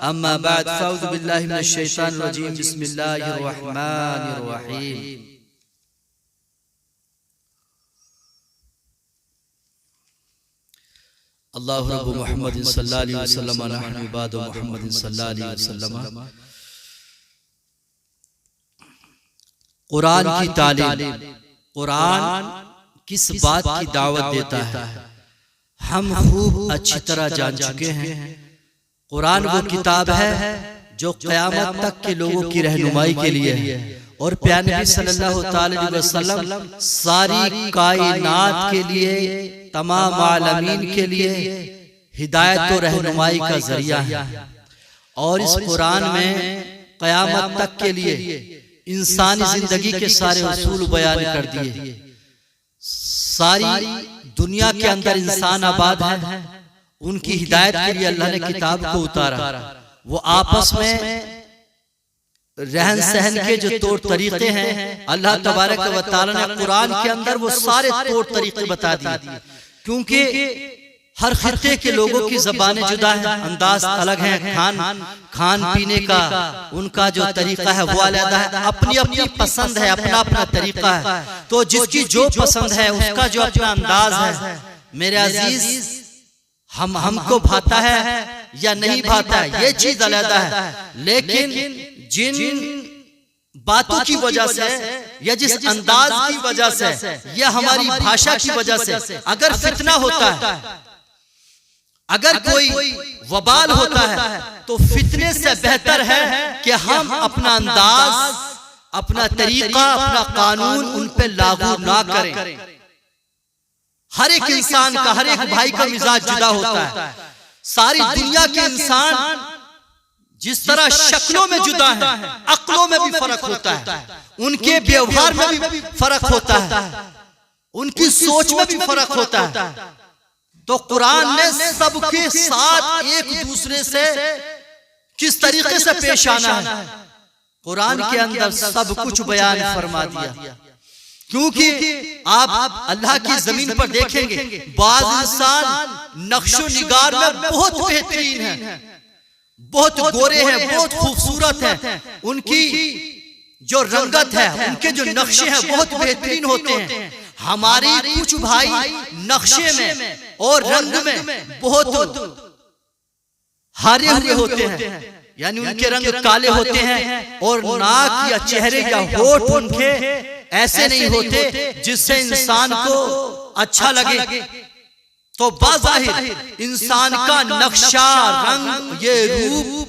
अम्मा बाद फ़अऊज़ु बिल्लाहि मिनश शैतानिर रजीम बिस्मिल्लाहिर रहमानिर रहीम। अल्लाहु रब्बु मुहम्मदिन सल्लल्लाहु अलैहि वसल्लम व नहनु इबादु मुहम्मदिन सल्लल्लाहु अलैहि वसल्लम। कुरान की तालीम, कुरान किस बात की दावत देता है हम खूब अच्छी तरह जान चुके हैं। कुरान वो किताब है जो क़यामत तक के लोगों की रहनुमाई के लिए है और प्यारे नबी सल्लल्लाहु अलैहि वसल्लम सारी कायनात के लिए, तमाम आलमीन के लिए हिदायत और रहनुमाई का जरिया है। और इस कुरान में क़यामत तक के लिए इंसानी जिंदगी के सारे उसूल बयान कर दिए। सारी दुनिया के अंदर इंसान आबाद है, उनकी हिदायत के लिए अल्लाह ने किताब को उतारा। वो आपस में रहन सहन के जो तौर तरीके हैं अल्लाह तबारक व तआला ने कुरान के अंदर वो सारे तौर तरीके बता दिए। क्योंकि हर खित्ते के लोगों की ज़बानें जुदा हैं, अंदाज अलग है, खान पीने का उनका जो तरीका है वो अलग है, अपनी अपनी पसंद है, अपना अपना तरीका है। तो जिसकी जो पसंद है उसका जो अपना अंदाज है, मेरे अजीज हमको भाता है या नहीं भाता है ये चीज अलग है। लेकिन जिन बातों की वजह से या जिस अंदाज की वजह से या हमारी भाषा की वजह से अगर फितना होता है, अगर कोई वबाल होता है, तो फितने से बेहतर है कि हम अपना अंदाज, अपना तरीका, अपना कानून उन पे लागू ना करें। हर एक इंसान का, हर एक भाई का मिजाज जुदा होता है। सारी दुनिया के इंसान जिस तरह शक्लों में जुदा है, अक्लों में भी फर्क होता है, उनके व्यवहार में भी फर्क होता है, उनकी सोच में भी फर्क होता है। तो कुरान ने सबके साथ एक दूसरे से किस तरीके से पेश आना है कुरान के अंदर सब कुछ बयान फरमा दिया। क्योंकि आप अल्लाह की जमीन पर देखेंगे बाज़ इंसान नक्शो निगार में बहुत बेहतरीन है, बहुत गोरे हैं, बहुत खूबसूरत हैं, उनकी जो रंगत है, उनके जो नक्शे हैं बहुत बेहतरीन होते हैं। हमारे कुछ भाई नक्शे में और रंग में बहुत हारे हुए होते हैं, यानी उनके रंग काले होते हैं और नाक या चेहरे या होठ उनके ऐसे नहीं होते जिससे इंसान को अच्छा लगे। तो बाज़ाहिर इंसान का नक्शा, रंग, ये रूप,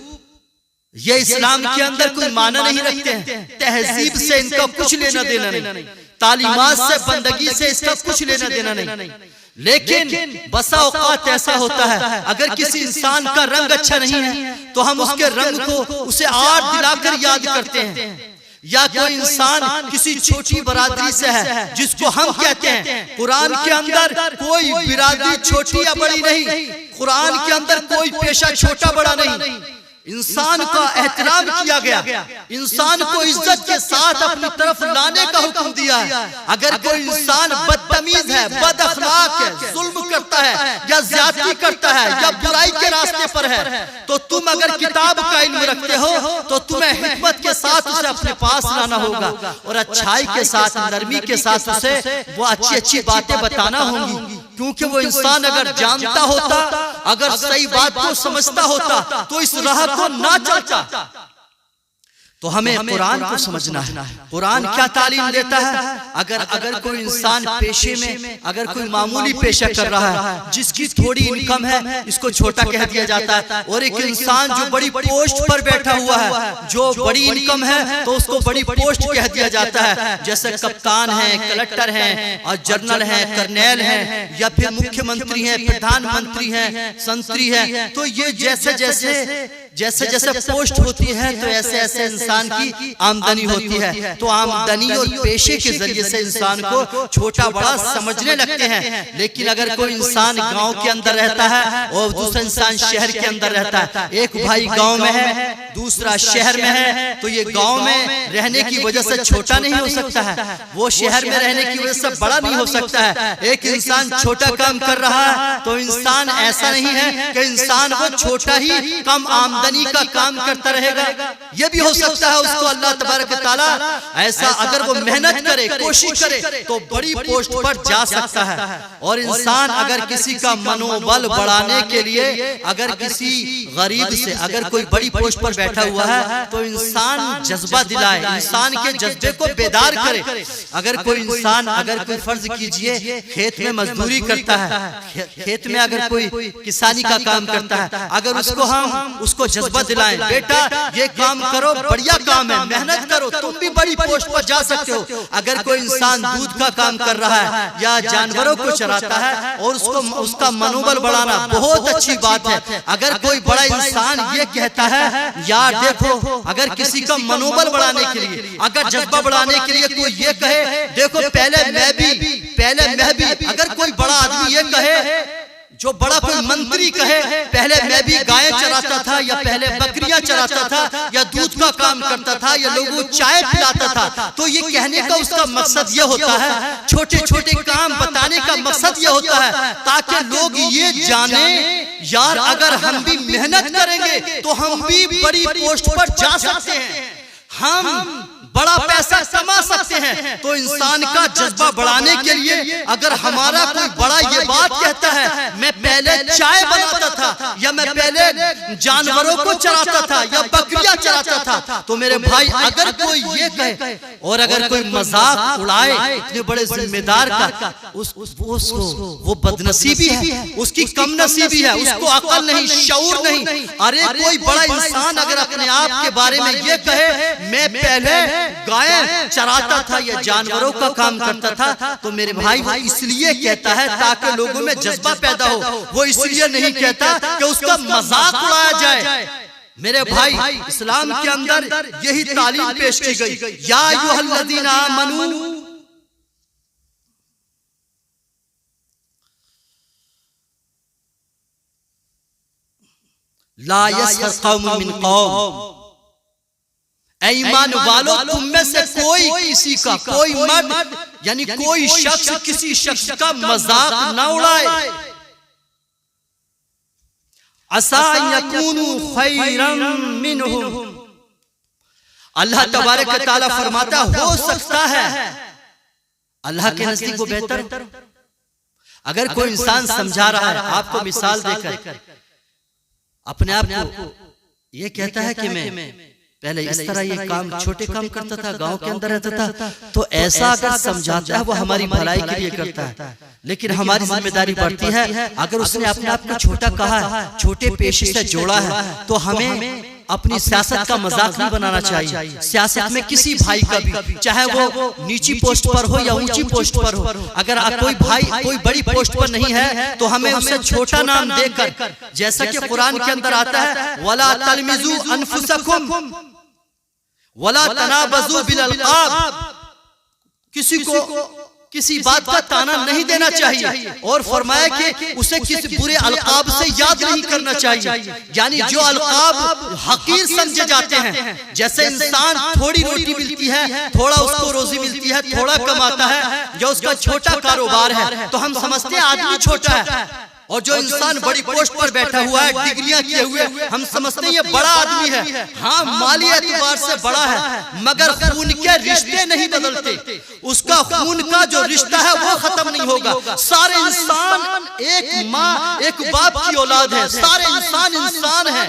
ये इस्लाम के अंदर कोई माना नहीं रखते हैं। तहजीब से इनका कुछ लेना देना नहीं, तालीमात से, बंदगी से इसका कुछ लेना देना नहीं। लेकिन बसा औकात ऐसा होता है अगर किसी इंसान का रंग अच्छा नहीं है तो हम उसके रंग को उसे आर्ट दिलाकर याद करते हैं। या कोई इंसान किसी छोटी बरादरी से है जिसको हम कहते हैं, कुरान के अंदर कोई बिरादरी छोटी या बड़ी नहीं, कुरान के अंदर कोई पेशा छोटा बड़ा नहीं। इंसान का एहतराम किया गया, इंसान को इज्जत के साथ अपनी तरफ लाने का हुक्म दिया है। अगर कोई इंसान बदतमीज है, बद अखलाक है, जुल्म करता है या ज्यादती करता है या बुराई के रास्ते पर है, तो तुम अगर किताब का इल्म रखते हो तो तुम्हें हिकमत के साथ उसे अपने पास लाना होगा और अच्छाई के साथ, नरमी के साथ उसे वो अच्छी अच्छी बातें बताना होंगी। क्योंकि वो इंसान अगर जानता होता, अगर सही बात को समझता होता तो इस राह को ना चलता। तो हमें कुरान को समझना है, कुरान क्या तालीम देता है। अगर कोई इंसान पेशे में, अगर कोई मामूली पेशा कर रहा है, जिसकी थोड़ी इनकम है, इसको छोटा कह दिया जाता है। और एक इंसान जो बड़ी पोस्ट पर बैठा हुआ है, जो बड़ी इनकम है, तो उसको बड़ी पोस्ट कह दिया जाता है। जैसे कप्तान है, कलेक्टर है और जनरल है, कर्नेल है, या फिर मुख्यमंत्री है, प्रधानमंत्री है, संतरी है। तो ये जैसे जैसे पोस्ट होती है तो ऐसे ऐसे इंसान की आमदनी होती है। तो आमदनी और पेशे के जरिए से इंसान को छोटा बड़ा समझने लगते हैं। लेकिन अगर कोई इंसान गांव के अंदर रहता है और दूसरा इंसान शहर के अंदर रहता है, एक भाई गांव में है, दूसरा शहर में है, तो ये गांव में रहने की वजह से छोटा नहीं हो सकता है, वो शहर में रहने की वजह से बड़ा नहीं हो सकता है। एक इंसान छोटा काम कर रहा है तो इंसान ऐसा नहीं है कि इंसान वो छोटा ही कम आमदनी आमदनी का काम करता रहेगा। यह भी हो सकता है उसको अल्लाह तबारक व तआला ऐसा, अगर वो मेहनत करे, कोशिश करे, तो बड़ी पोस्ट पर जा सकता है। और इंसान अगर किसी का मनोबल बढ़ाने के लिए, अगर किसी गरीब से अगर कोई बड़ी पोस्ट पर बैठा हुआ है तो इंसान जज्बा दिलाए, इंसान के जज्बे को बेदार करे। अगर कोई इंसान, अगर कोई फर्ज कीजिए खेत में मजदूरी करता है, खेत में अगर कोई किसानी का काम करता है, अगर उसको जज्बा दिलाएं, बेटा ये काम करो, बढ़िया काम है, मेहनत करो, तुम भी बड़ी पोस्ट पर जा सकते हो। अगर कोई इंसान दूध का काम कर रहा है या जानवरों को चराता है और उसका मनोबल बढ़ाना बहुत अच्छी बात है। अगर कोई बड़ा इंसान ये कहता है, यार देखो, अगर किसी का मनोबल बढ़ाने के लिए, अगर जज्बा बढ़ाने के लिए कोई ये कहे, देखो पहले मैं भी, अगर कोई बड़ा आदमी ये कहे, जो बड़ा कोई मंत्री कहे, पहले मैं भी गायें चराता था, या पहले बकरियां चराता था, या दूध का काम करता था, या लोगों को चाय पिलाता था, तो ये कहने का उसका मकसद ये होता है, छोटे छोटे काम बताने का मकसद ये होता है, ताकि लोग ये जाने, यार अगर हम भी मेहनत करेंगे तो हम भी बड़ी पोस्ट पर जा सकते हैं, हम बड़ा पैसा कमा सकते हैं। तो इंसान का जज्बा बढ़ाने के लिए अगर हमारा कोई बड़ा ये बात कहता है, मैं पहले चाय बनाता था, या मैं पहले जानवरों को चराता था, या बकरियां चराता था, तो मेरे भाई अगर कोई ये कहे और अगर कोई मजाक उड़ाए इतने बड़े जिम्मेदार का, वो बदनसीबी है, उसकी कम नसीबी है, उसको अकल नहीं, शऊर नहीं। अरे कोई बड़ा इंसान अगर अपने आप के बारे में ये कहे, मैं पहले गाय चराता था या जानवरों का काम करता था, तो मेरे भाई वो इसलिए कहता है ताकि लोगों में जज्बा पैदा हो, वो इसलिए नहीं कहता कि उसका मजाक उड़ाया जाए। मेरे भाई इस्लाम के अंदर यही तालीम पेश की गई, या अय्युहल्लज़ीना आमनू ला यस्खर कौमुन मिन कौम, ईमान वालों तुम में से कोई किसी का, कोई मर्द यानी कोई शख्स किसी शख्स का मजाक न उड़ाए। असा यकूनु खैरम मिनहुम, अल्लाह तबारक व तआला फरमाता हो सकता है अल्लाह के नजदीक वो बेहतर। अगर कोई इंसान समझा रहा है, आपको मिसाल देकर अपने आप को ये कहता है कि मैं पहले इस तरह ये काम, छोटे काम करता था, गांव के अंदर रहता था, तो ऐसा अगर समझाता है वो हमारी भलाई के लिए करता है। लेकिन हमारी जिम्मेदारी बढ़ती है, अगर उसने अपने आप को छोटा कहा है, छोटे पेशे से जोड़ा है, तो हमें अपनी सियासत का मजाक नहीं बनाना चाहिए। सियासत में किसी भाई का भी, चाहे वो नीची पोस्ट पर हो या ऊंची पोस्ट पर हो, अगर कोई भाई कोई बड़ी पोस्ट पर नहीं है तो हमें उसे छोटा नाम देकर, जैसा कि कुरान के अंदर आता है, वला तलमिजू अनफुसकुम वला तनाबजू बिल अलकाब, किसी को किसी बात का ताना नहीं देना चाहिए, और फरमाया कि उसे किसी बुरे अलकाब से याद नहीं करना चाहिए। यानी जो अलकाब हकीर समझे जाते हैं, जैसे इंसान थोड़ी रोटी मिलती है, थोड़ा उसको रोजी मिलती है, थोड़ा कमाता है, या उसका छोटा कारोबार है, तो हम समझते हैं आदमी छोटा है। और जो इंसान बड़ी पोस्ट पर बैठा हुआ है, डिग्रियां किए हुए, हम समझते हैं ये बड़ा आदमी है। हाँ, माली एतबार से बड़ा है, मगर खून के रिश्ते नहीं बदलते। उसका खून का जो रिश्ता है वो खत्म नहीं होगा। सारे इंसान एक माँ एक बाप की औलाद है, सारे इंसान है,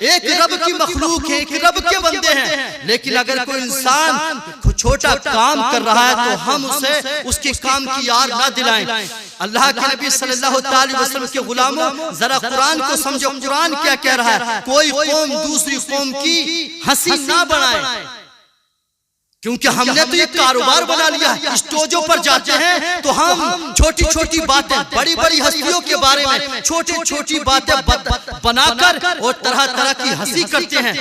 एक रब की मखलूक है, एक रब के बंदे हैं। लेकिन अगर कोई इंसान छोटा काम कर रहा है तो हम उसे उसके काम की याद ना दिलाएं। अल्लाह के नबी सल्लल्लाहु अलैहि वसल्लम के गुलामों, जरा कुरान को समझो, कुरान क्या कह रहा है। कोई कौम दूसरी कौम की हंसी ना बनाए, क्योंकि हमने तो ये कारोबार बना लिया। स्टेजों पर जाते हैं तो हम छोटी छोटी बातें, बड़ी बड़ी हस्तियों के बारे में छोटी छोटी बातें बनाकर और तरह तरह की हंसी करते हैं।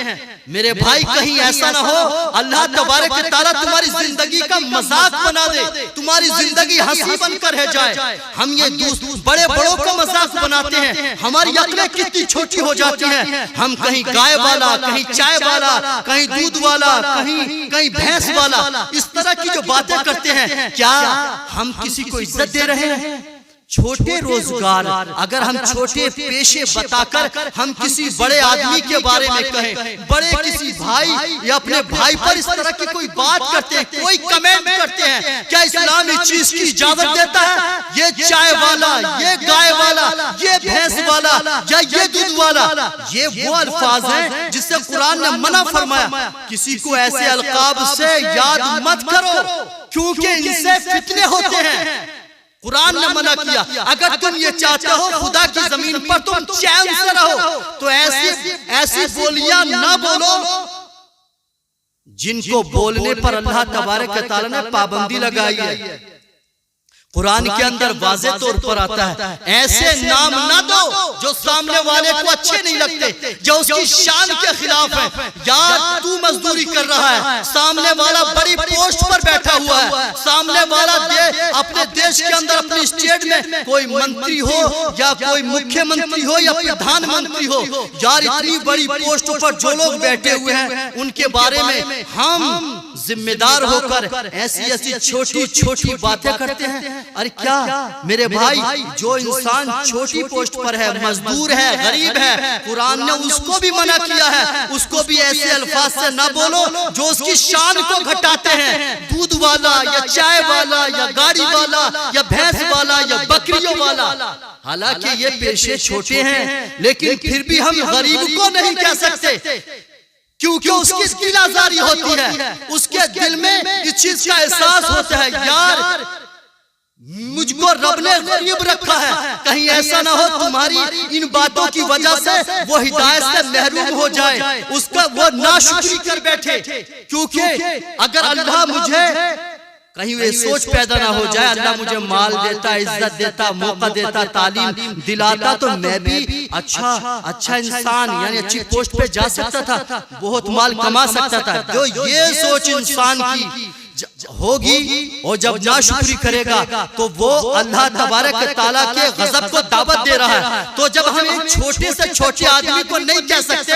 मेरे भाई कहीं ऐसा ना हो अल्लाह तबारक व तआला तुम्हारी जिंदगी का मजाक बना दे, तुम्हारी जिंदगी हंसी बनकर रह जाए। हम ये बड़े बड़ों का मजाक बनाते हैं, हमारी अक्लें कितनी छोटी हो जाती हैं। हम कहीं गाय वाला, कहीं चाय वाला, कहीं दूध वाला, कहीं भैंस वाला, इस तरह की जो बातें करते हैं, क्या हम किसी को इज्जत दे रहे हैं? छोटे रोजगार, अगर हम छोटे पेशे बताकर हम किसी बड़े आदमी के बारे में कहें, बड़े किसी भाई या अपने भाई पर इस तरह की कोई बात करते हैं, कोई कमेंट करते हैं, क्या इस्लाम इस चीज की इजाजत देता है? ये चाय वाला, ये गाय वाला, ये भैंस वाला या ये दूध वाला, ये वो अल्फाज हैं जिससे कुरान ने मना फरमाया। किसी को ऐसे अलकाब से याद मत करो क्योंकि इनसे फितने होते हैं। कुरान ने मना किया। अगर तुम ये चाहते हो खुदा की जमीन पर तुम चैन से रहो तो ऐसी बोलियां ना बोलो जिनको बोलने पर अल्लाह तबारक व तआला ने पाबंदी लगाई है। कुरान के अंदर वाज़े तौर पर आता है, ऐसे नाम ना दो जो सामने वाले को अच्छे नहीं लगते, जो उसकी शान के खिलाफ है। यार तू मजदूरी कर रहा है, सामने वाला बड़ी पोस्ट पर बैठा हुआ है, सामने वाला अपने देश के अंदर अपनी स्टेट में कोई मंत्री हो या कोई मुख्यमंत्री हो या प्रधानमंत्री हो, यार इतनी बड़ी पोस्ट पर जो लोग बैठे हुए हैं उनके बारे में हम जिम्मेदार होकर ऐसी छोटी छोटी बातें करते हैं। अरे क्या मेरे भाई, जो इंसान छोटी पोस्ट पर है, मजदूर है, गरीब है, कुरान ने उसको भी मना किया है, उसको भी ऐसे अल्फाज से ना बोलो जो उसकी शान को घटाते हैं। दूध वाला या चाय वाला या गाड़ी वाला या भैंस वाला या बकरियों वाला, हालांकि ये पेशे छोटे हैं लेकिन फिर भी हम गरीब को नहीं कह सकते क्योंकि उसकी दिल आजारी होती है, उसके दिल में इस चीज का एहसास होता है, यार मुझको रब ने गरीब रखा है, कहीं ऐसा ना हो तुम्हारी इन बातों की वजह से वो हिदायत से महरूम हो जाए, उसका वो नाशुक्री कर बैठे। क्योंकि अगर अल्लाह मुझे कहीं ये सोच पैदा ना हो जाए, अल्लाह मुझे माल देता, इज्जत देता, मौका देता, तालीम दिलाता तो मैं भी अच्छा इंसान यानी अच्छी पोस्ट पे जा सकता था, बहुत माल कमा सकता था। जो ये सोच इंसान की होगी और जब नाशुक्री करेगा तो वो अल्लाह तबारक व तआला के गजब को दावत दे रहा है। तो जब हम एक छोटे से छोटे आदमी को नहीं कह सकते,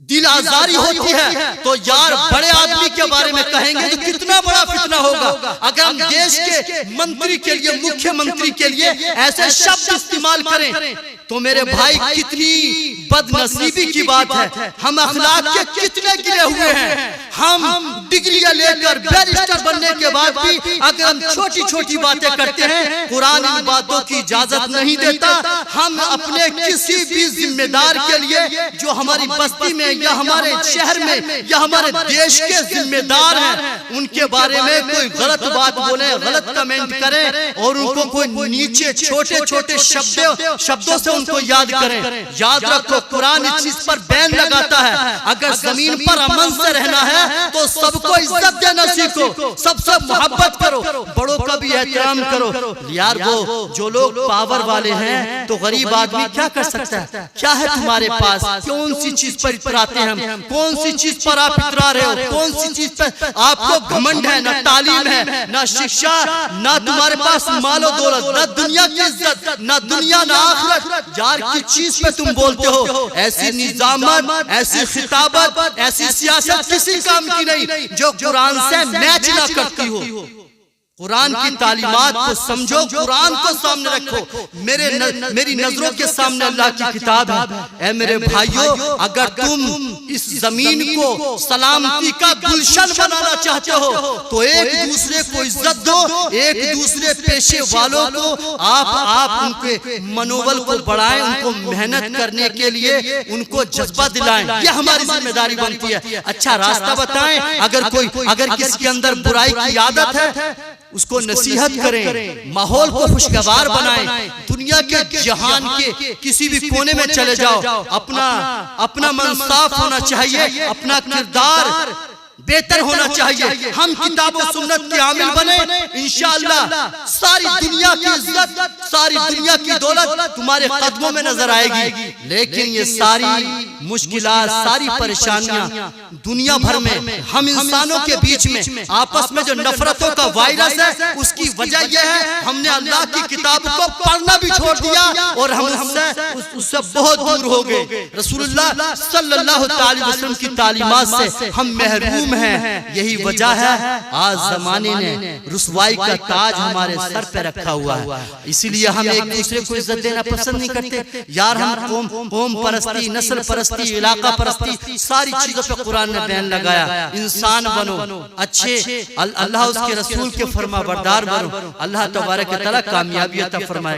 दिल आजारी होती है, तो यार बड़े आदमी के बारे में कहेंगे तो कितना बड़ा फितना होगा। अगर हम देश के मंत्री के लिए, मुख्यमंत्री के लिए ऐसे शब्द इस्तेमाल करें तो मेरे भाई कितनी बदनसीबी की बात है। हम अखलाक के कितने गिरे हुए हैं, हम डिग्रियां लेकर बैरिस्टर बनने के बाद भी अगर हम छोटी छोटी बातें करते हैं, कुरान इन बातों की इजाजत नहीं देता। हम अपने किसी भी जिम्मेदार के लिए जो हमारी बस्ती में या हमारे शहर में या हमारे देश के जिम्मेदार हैं, उनके बारे में कोई गलत बात बोले, गलत कमेंट करें और उनको कोई नीचे छोटे छोटे शब्दों से उनको याद करें। याद रखो कुरान इस चीज पर बैन लगाता है, अगर जमीन पर अमन से रहना है तो सबको इज्जत देना सीखो, सबसे मोहब्बत करो, बड़ों का भी एहतराम करो। यार वो जो लोग पावर वाले हैं तो गरीब आदमी क्या कर सकता है? क्या है तुम्हारे पास? कौन सी चीज पर इतराते हैं हम? कौन सी चीज पर आप इतरा रहे हो? कौन सी चीज पर आपको घमंड है? ना तालीम है, ना शिक्षा, ना तुम्हारे पास मालो दौलत, ना दुनिया की इज्जत, ना दुनिया ना आखिरत। यार किस चीज पे तुम बोलते हो? ऐसी निजामत, ऐसी खिताबत, ऐसी सियासत किसी काम की नहीं जो कुरान से मैच ना करती हो। कुरान की तालीमात को समझो, कुरान को सामने रखो। मेरी नजरों के सामने अल्लाह की किताब है। ऐ मेरे भाइयों, अगर तुम इस जमीन को सलामती का गुलशन बनाना चाहते हो तो एक दूसरे को इज्जत दो, एक दूसरे पेशे वालों को आप उनके मनोबल को बढ़ाएं, उनको मेहनत करने के लिए उनको जज्बा दिलाएं। यह हमारी जिम्मेदारी बनती है। अच्छा रास्ता बताएं। अगर किसी के अंदर बुराई की आदत है उसको नसीहत करें, माहौल को खुशगवार बनाएं। दुनिया के जहान के किसी भी कोने में चले जाओ, अपना मन साफ होना चाहिए, अपना किरदार बेहतर होना चाहिए। हम किताब और सुन्नत के आमिल बने, इंशाअल्लाह सारी दुनिया की इज्जत, सारी दुनिया की दौलत तुम्हारे कदमों में नजर आएगी। लेकिन ये सारी मुश्किलात, सारी परेशानियां दुनिया भर में हम इंसानों के बीच में आपस में जो नफरतों का वायरस है, उसकी वजह यह है हमने अल्लाह की किताब को पढ़ना भी छोड़ दिया और हम उससे बहुत दूर हो गए। रसूलुल्लाह सल्लल्लाहु अलैहि वसल्लम की तालीमात से हम महरूम महरूम हैं। यही वजह है आज जमाने ने रुसवाई का ताज हमारे सर पे रखा हुआ है। इसीलिए हम एक दूसरे को इज्जत देना पसंद नहीं करते यार। हम कौम परस्ती, नस्ल परस्ती, इलाका परस्ती, सारी चीजों पे कुरान ने बैन लगाया। इंसान बनो अच्छे, अल्लाह उसके रसूल के फरमा बरदार बनो, अल्लाह तबारक व तआला कामयाबी अता फरमाए।